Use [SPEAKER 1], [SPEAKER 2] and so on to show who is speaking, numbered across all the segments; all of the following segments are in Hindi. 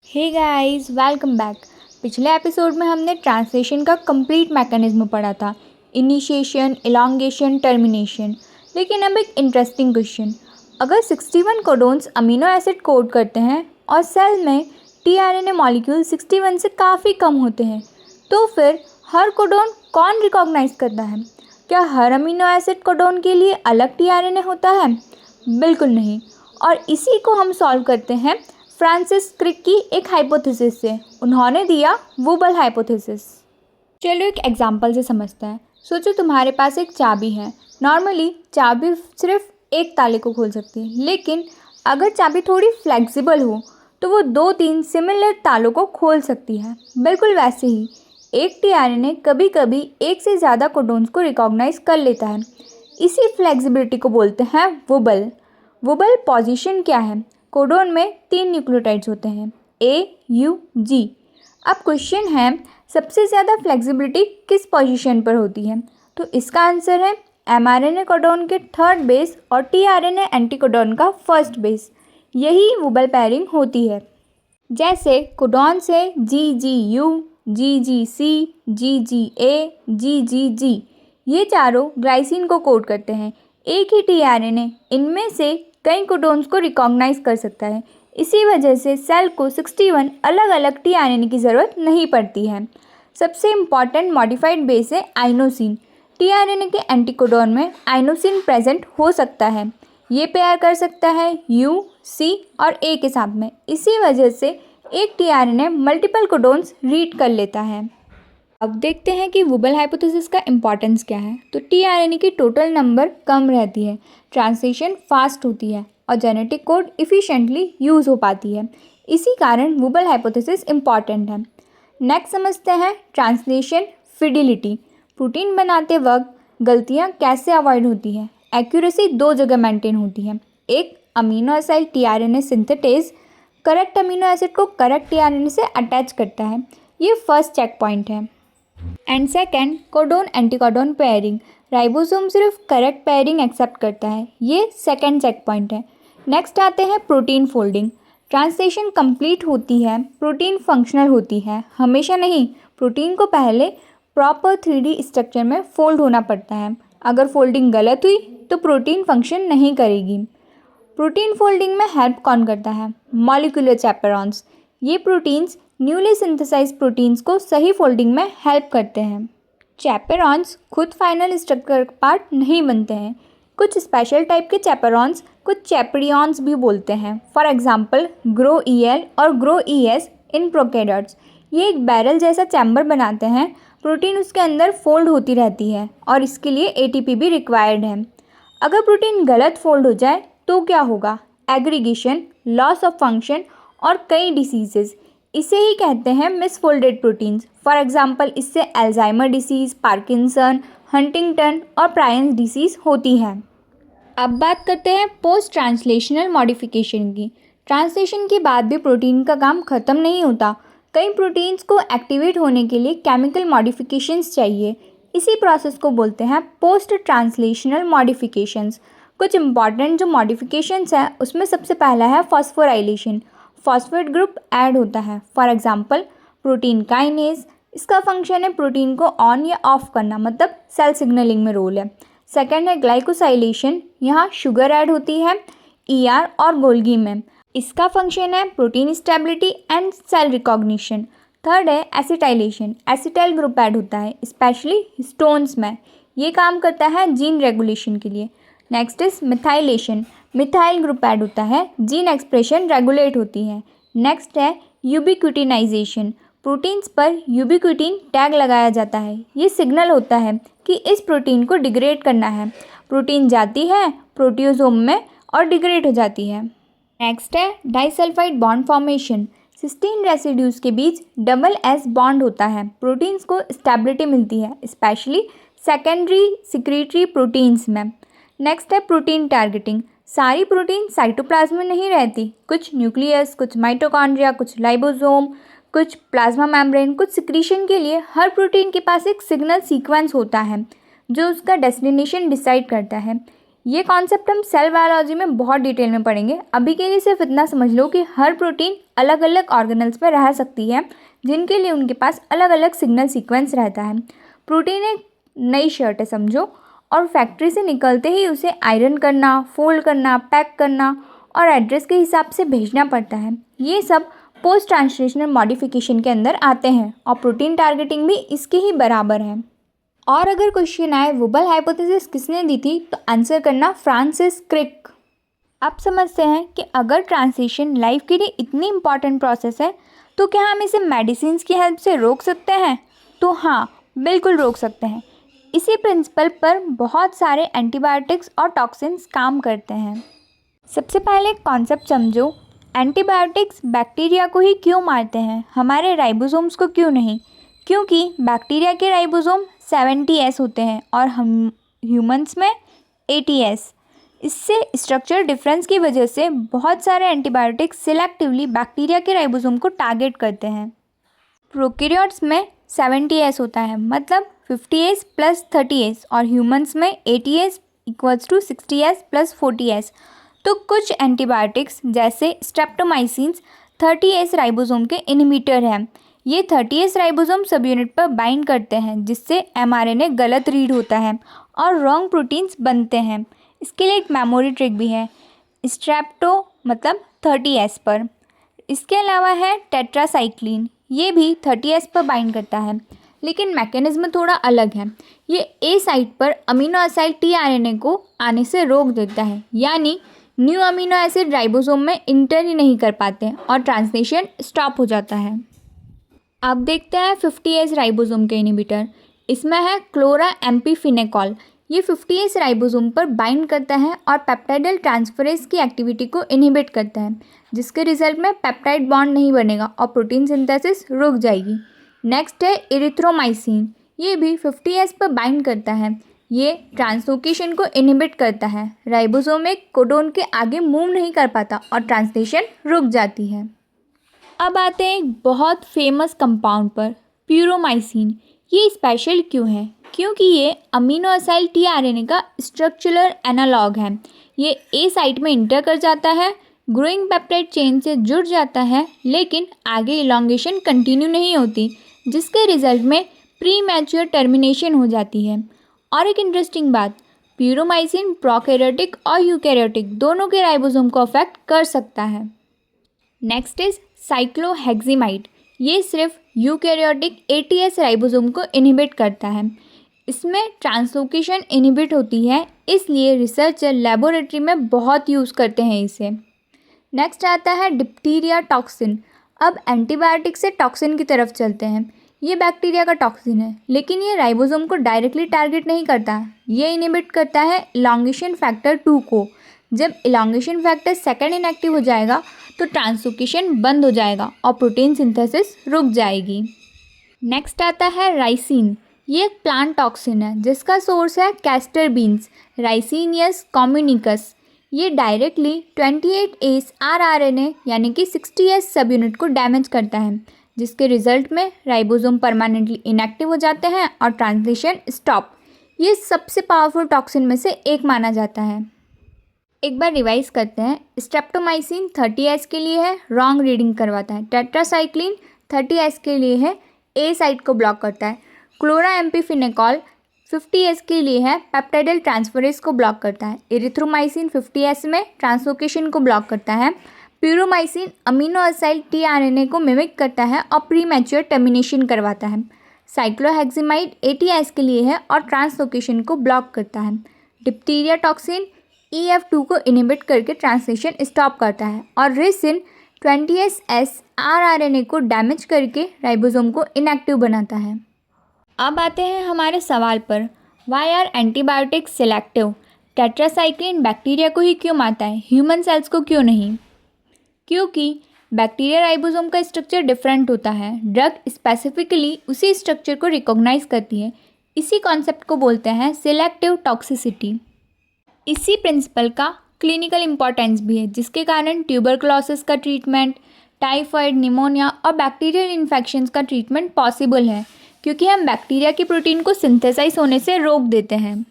[SPEAKER 1] हे गाइस, वेलकम बैक। पिछले एपिसोड में हमने ट्रांसलेशन का कंप्लीट मैकेनिज्म पढ़ा था। Initiation, elongation, termination. लेकिन अब एक इंटरेस्टिंग क्वेश्चन। अगर 61 कोडोन्स अमीनो एसिड कोड करते हैं और सेल में टीआरएनए मॉलिक्यूल 61 से काफ़ी कम होते हैं, तो फिर हर कोडोन कौन रिकॉग्नाइज करता है? क्या हर अमीनो एसिड कोडोन के लिए अलग टीआरएनए होता है? बिल्कुल नहीं। और इसी को हम सॉल्व करते हैं फ्रांसिस क्रिक की एक हाइपोथेसिस से। उन्होंने दिया वुबल हाइपोथेसिस। चलो एक एग्जांपल से समझते हैं। सोचो तुम्हारे पास एक चाबी है। नॉर्मली चाबी सिर्फ एक ताले को खोल सकती है, लेकिन अगर चाबी थोड़ी फ्लेक्सिबल हो तो वो 2-3 सिमिलर तालों को खोल सकती है। बिल्कुल वैसे ही एक टीआरएनए कभी कभी एक से ज़्यादा कोडोन्स को रिकॉग्नाइज कर लेता है। इसी फ्लेक्सिबिलिटी को बोलते हैं वुबल। वुबल पोजीशन क्या है? कोडोन में 3 न्यूक्लियोटाइड्स होते हैं, ए, यू, जी। अब क्वेश्चन है, सबसे ज़्यादा फ्लेक्सिबिलिटी किस पोजीशन पर होती है? तो इसका आंसर है एमआरएनए कोडोन के 3rd बेस और टीआरएनए एंटीकोडोन का 1st बेस। यही वुबल पेयरिंग होती है। जैसे कोडोन से GGU, GGC, GGA, GGG, ये चारों ग्लाइसिन को कोड करते हैं। एक ही टीआरएनए इनमें से कई कोडोन्स को रिकॉग्नाइज कर सकता है। इसी वजह से सेल को 61 अलग अलग टीआरएनए की ज़रूरत नहीं पड़ती है। सबसे इम्पॉर्टेंट मॉडिफाइड बेस है आइनोसिन। टीआरएनए के एंटीकोडोन में आइनोसिन प्रेजेंट हो सकता है। ये पेयर कर सकता है यू, सी और ए के साथ में। इसी वजह से एक टीआरएनए मल्टीपल कोडोन्स रीड कर लेता है। अब देखते हैं कि वुबल हाइपोथेसिस का इम्पॉर्टेंस क्या है। तो टीआरएनए की टोटल नंबर कम रहती है, ट्रांसलेशन फास्ट होती है और जेनेटिक कोड इफ़िशेंटली यूज़ हो पाती है। इसी कारण वुबल हाइपोथेसिस इम्पॉर्टेंट है। नेक्स्ट समझते हैं ट्रांसलेशन फिडिलिटी। प्रोटीन बनाते वक्त गलतियाँ कैसे अवॉइड होती है? एक्यूरेसी 2 जगह मेंटेन होती है। एक, amino acid tRNA synthetase correct amino acid को करेक्ट टीआरएनए से अटैच करता है। ये फर्स्ट चेक पॉइंट है। And second, codon anticodon pairing. Ribosome सिर्फ करेक्ट पेयरिंग एक्सेप्ट करता है। ये सेकेंड चेक पॉइंट है। नेक्स्ट आते हैं प्रोटीन फोल्डिंग। ट्रांसलेशन कंप्लीट होती है, प्रोटीन फंक्शनल होती है। हमेशा नहीं, प्रोटीन को पहले प्रॉपर 3D स्ट्रक्चर में फोल्ड होना पड़ता है। अगर फोल्डिंग गलत हुई तो प्रोटीन फंक्शन नहीं करेगी। प्रोटीन फोल्डिंग में हेल्प कौन करता है? मॉलिक्यूलर चैपेरॉन्स। ये प्रोटीन्स न्यूली सिंथेसाइज प्रोटीन्स को सही फोल्डिंग में हेल्प करते हैं। चैपेरॉन्स खुद फाइनल स्ट्रक्चर पार्ट नहीं बनते हैं। कुछ स्पेशल टाइप के चैपेरॉन्स कुछ चैपेरियॉन्स भी बोलते हैं। फॉर एग्जांपल ग्रो-EL और ग्रो-ES इन प्रोकैरियोट्स। ये एक बैरल जैसा चैम्बर बनाते हैं। प्रोटीन उसके अंदर फोल्ड होती रहती है और इसके लिए ATP भी रिक्वायर्ड है। अगर प्रोटीन गलत फोल्ड हो जाए तो क्या होगा? एग्रीगेशन, लॉस ऑफ फंक्शन और कई डिसीजेज। इसे ही कहते हैं मिसफोल्डेड प्रोटीन्स। फॉर एग्जांपल इससे अल्जाइमर डिसीज़, पार्किंसन, हंटिंगटन और प्रायंस डिसीज़ होती है। अब बात करते हैं पोस्ट ट्रांसलेशनल मॉडिफिकेशन की। ट्रांसलेशन के बाद भी प्रोटीन का काम ख़त्म नहीं होता। कई प्रोटीन्स को एक्टिवेट होने के लिए केमिकल मॉडिफिकेशंस चाहिए। इसी प्रोसेस को बोलते हैं पोस्ट ट्रांसलेशनल मॉडिफिकेशंस। कुछ इंपॉर्टेंट जो मॉडिफिकेशंस हैं उसमें सबसे पहला है फॉस्फोराइलेशन। फॉस्फेट ग्रुप ऐड होता है। For example protein kinase. इसका फंक्शन है प्रोटीन को ऑन या ऑफ करना, मतलब सेल सिग्नलिंग में रोल है। सेकंड है ग्लाइकोसाइलेशन। यहाँ शुगर ऐड होती है ER और गोल्गी में। इसका फंक्शन है protein stability and cell recognition. Third है एसिटाइलेशन। एसिटाइल ग्रुप ऐड होता है स्पेशली हिस्टोन्स में। ये काम करता है जीन रेगुलेशन के लिए। Next is methylation. Methyl group add होता है, जीन एक्सप्रेशन रेगुलेट होती है। नेक्स्ट है यूबिक्विटिनाइजेशन। प्रोटीन्स पर यूबिक्विटिन टैग लगाया जाता है। ये सिग्नल होता है कि इस प्रोटीन को डिग्रेड करना है। प्रोटीन जाती है प्रोटियोसोम में और डिग्रेड हो जाती है। नेक्स्ट है disulphide bond formation. Cysteine residues के बीच डबल S बॉन्ड होता है। प्रोटीन्स को स्टेबिलिटी मिलती है स्पेशली सेकेंडरी सिक्रीटरी प्रोटीन्स में। नेक्स्ट है प्रोटीन टारगेटिंग। सारी प्रोटीन साइटोप्लाज्म में नहीं रहती। कुछ न्यूक्लियस, कुछ माइटोकॉन्ड्रिया, कुछ लाइबोसोम, कुछ प्लाज्मा मेम्ब्रेन। कुछ सिक्रीशन के लिए हर प्रोटीन के पास एक सिग्नल सीक्वेंस होता है जो उसका डेस्टिनेशन डिसाइड करता है। ये कॉन्सेप्ट हम सेल बायोलॉजी में बहुत डिटेल में पढ़ेंगे। अभी के लिए सिर्फ इतना समझ लो कि हर प्रोटीन अलग अलग ऑर्गेनल्स में रह सकती है, जिनके लिए उनके पास अलग अलग सिग्नल सीक्वेंस रहता है। प्रोटीन एक नई शर्ट है समझो, और फैक्ट्री से निकलते ही उसे आयरन करना, फोल्ड करना, पैक करना और एड्रेस के हिसाब से भेजना पड़ता है। ये सब पोस्ट ट्रांसलेशनल मॉडिफिकेशन के अंदर आते हैं और प्रोटीन टारगेटिंग भी इसके ही बराबर है। और अगर क्वेश्चन आए वुबल हाइपोथेसिस किसने दी थी, तो आंसर करना फ्रांसिस क्रिक। अब समझते हैं कि अगर ट्रांसलेशन लाइफ के लिए इतनी इंपॉर्टेंट प्रोसेस है तो क्या हम इसे मेडिसिन की हेल्प से रोक सकते हैं? तो हाँ, बिल्कुल रोक सकते हैं। इसी प्रिंसिपल पर बहुत सारे एंटीबायोटिक्स और टॉक्सिन्स काम करते हैं। सबसे पहले कॉन्सेप्ट समझो, एंटीबायोटिक्स बैक्टीरिया को ही क्यों मारते हैं, हमारे राइबोसोम्स को क्यों नहीं? क्योंकि बैक्टीरिया के राइबोसोम 70S होते हैं और हम ह्यूमंस में 80S। इससे स्ट्रक्चर डिफरेंस की वजह से बहुत सारे एंटीबायोटिक्स सिलेक्टिवली बैक्टीरिया के राइबोसोम को टारगेट करते हैं। प्रोकैरियोट्स में 70S होता है, मतलब 50S + 30S, और ह्यूमंस में 80S = 60S + 40S। तो कुछ एंटीबायोटिक्स जैसे स्ट्रेप्टोमाइसिन्स 30S राइबोसोम के इनहिबिटर हैं। ये 30S राइबोसोम सब यूनिट पर बाइंड करते हैं, जिससे mRNA गलत रीड होता है और रॉन्ग प्रोटीन्स बनते हैं। इसके लिए एक मेमोरी ट्रिक भी है, स्ट्रेप्टो मतलब 30S पर। इसके अलावा है टेट्रासाइक्लिन, ये भी 30S पर बाइंड करता है, लेकिन मैकेनिज्म थोड़ा अलग है। ये ए साइट पर अमीनो एसिड tRNA को आने से रोक देता है, यानी न्यू अमीनो एसिड राइबोसोम में इंटर ही नहीं कर पाते और ट्रांसलेशन स्टॉप हो जाता है। अब देखते हैं 50S राइबोसोम के इनहिबिटर। इसमें है क्लोरा एम्पीफिनेकॉल। ये 50S राइबोसोम पर बाइंड करता है और पेप्टाइडल ट्रांसफरेज की एक्टिविटी को इनहिबिट करता है, जिसके रिजल्ट में पेप्टाइड बॉन्ड नहीं बनेगा और प्रोटीन सिंथेसिस रुक जाएगी। नेक्स्ट है इरिथ्रोमाइसिन। ये भी 50S पर बाइंड करता है। ये ट्रांसलोकेशन को इनहिबिट करता है। राइबोसोम एक कोडोन के आगे मूव नहीं कर पाता और ट्रांसलेशन रुक जाती है। अब आते हैं एक बहुत फेमस कंपाउंड पर, प्यूरोमाइसिन। ये स्पेशल क्यों है? क्योंकि ये अमीनो एसिड tRNA का स्ट्रक्चरल एनालॉग है। ये ए साइट में इंटर कर जाता है, ग्रोइंग पेप्टाइड चेन से जुड़ जाता है, लेकिन आगे इलॉन्गेशन कंटिन्यू नहीं होती, जिसके रिजल्ट में प्री मैच्योर टर्मिनेशन हो जाती है। और एक इंटरेस्टिंग बात, प्यूरोमाइसिन प्रोकैरियोटिक और यूकैरियोटिक दोनों के राइबोसोम को अफेक्ट कर सकता है। Next is cycloheximide. ये सिर्फ यूकैरियोटिक 80S राइबोसोम को इनहिबिट करता है। इसमें ट्रांसलोकेशन इनहिबिट होती है, इसलिए रिसर्चर लेबोरेटरी में बहुत यूज़ करते हैं इसे। नेक्स्ट आता है डिप्थीरिया टॉक्सिन। अब एंटीबायोटिक से टॉक्सिन की तरफ चलते हैं। ये बैक्टीरिया का टॉक्सिन है, लेकिन ये राइबोसोम को डायरेक्टली टारगेट नहीं करता। ये इनहिबिट करता है इलॉन्गेशन फैक्टर 2 को। जब इलॉन्गेशन फैक्टर सेकंड इनएक्टिव हो जाएगा तो ट्रांसलोकेशन बंद हो जाएगा और प्रोटीन सिंथेसिस रुक जाएगी। नेक्स्ट आता है राइसिन। ये एक प्लांट टॉक्सिन है जिसका सोर्स है कैस्टर बीन्स, राइसिनियस कम्युनिकस। ये डायरेक्टली 28S rRNA यानी कि 60S सब यूनिट को डैमेज करता है, जिसके रिजल्ट में राइबोसोम परमानेंटली इनएक्टिव हो जाते हैं और ट्रांसलेशन स्टॉप। ये सबसे पावरफुल टॉक्सिन में से एक माना जाता है। एक बार रिवाइज करते हैं। स्ट्रेप्टोमाइसिन 30S के लिए है, रॉन्ग रीडिंग करवाता है। टेट्रासाइक्लिन 30S के लिए है, ए साइट को ब्लॉक करता है। क्लोरा एम्पीफिनेकॉल 50S के लिए है, पेप्टाइडल ट्रांसफरेज को ब्लॉक करता है। इरिथ्रोमाइसिन 50S में ट्रांसलोकेशन को ब्लॉक करता है। प्यूरोमाइसिन अमीनो एसिड tRNA को मिमिक करता है और प्री मैच्योर टर्मिनेशन करवाता है। साइक्लोहेक्सिमाइड 80S के लिए है और ट्रांसलोकेशन को ब्लॉक करता है। डिप्थीरिया टॉक्सिन EF2 को इनहिबिट करके ट्रांसलेशन स्टॉप करता है। और रिसिन 20S rRNA को डैमेज करके राइबोसोम को इनएक्टिव बनाता है। अब आते हैं हमारे सवाल पर, why are antibiotics selective? Tetracycline bacteria को ही क्यों मारता है, ह्यूमन सेल्स को क्यों नहीं? क्योंकि बैक्टीरिया राइबोसोम का स्ट्रक्चर डिफरेंट होता है। ड्रग स्पेसिफिकली उसी स्ट्रक्चर को रिकॉग्नाइज करती है। इसी कॉन्सेप्ट को बोलते हैं सिलेक्टिव टॉक्सिसिटी। इसी प्रिंसिपल का क्लिनिकल इम्पोर्टेंस भी है, जिसके कारण ट्यूबरकुलोसिस का ट्रीटमेंट, टाइफाइड, निमोनिया और बैक्टीरियल इन्फेक्शंस का ट्रीटमेंट पॉसिबल है, क्योंकि हम बैक्टीरिया की प्रोटीन को सिंथेसाइज होने से रोक देते हैं।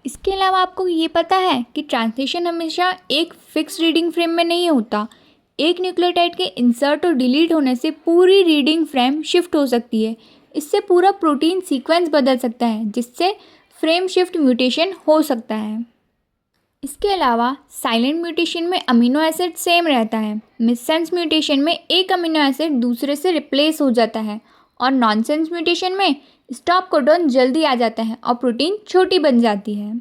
[SPEAKER 1] इसके अलावा आपको ये पता है कि ट्रांसलेशन हमेशा एक फिक्स रीडिंग फ्रेम में नहीं होता। एक न्यूक्लियोटाइड के इंसर्ट और डिलीट होने से पूरी रीडिंग फ्रेम शिफ्ट हो सकती है। इससे पूरा प्रोटीन सीक्वेंस बदल सकता है, जिससे फ्रेम शिफ्ट म्यूटेशन हो सकता है। इसके अलावा साइलेंट म्यूटेशन में अमीनो एसिड सेम रहता है। मिससेंस म्यूटेशन में एक अमीनो एसिड दूसरे से रिप्लेस हो जाता है और नॉनसेंस म्यूटेशन में स्टॉप कोडॉन जल्दी आ जाता है और प्रोटीन छोटी बन जाती है।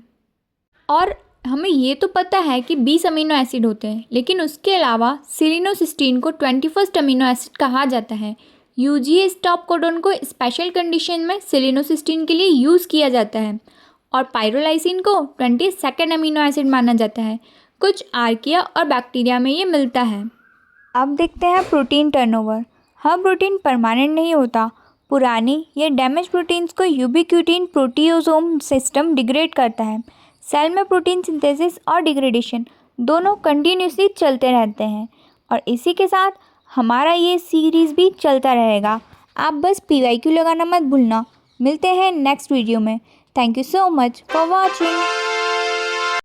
[SPEAKER 1] और हमें ये तो पता है कि 20 अमीनो एसिड होते हैं, लेकिन उसके अलावा सेलिनोसिस्टीन को 21st अमीनो एसिड कहा जाता है। यूजीए स्टॉप कोडॉन को स्पेशल कंडीशन में सेलिनोसिस्टीन के लिए यूज़ किया जाता है और पायरोलाइसिन को 22nd अमीनो एसिड माना जाता है। कुछ आर्किया और बैक्टीरिया में ये मिलता है। अब देखते हैं प्रोटीन टर्नओवर। हर प्रोटीन परमानेंट नहीं होता। पुरानी या डैमेज प्रोटीन्स को यूबिक्यूटिन प्रोटियोसोम सिस्टम डिग्रेड करता है। सेल में प्रोटीन सिंथेसिस और डिग्रेडेशन दोनों कंटिन्यूसली चलते रहते हैं और इसी के साथ हमारा ये सीरीज़ भी चलता रहेगा। आप बस PYQ लगाना मत भूलना। मिलते हैं नेक्स्ट वीडियो में। Thank you so much for watching.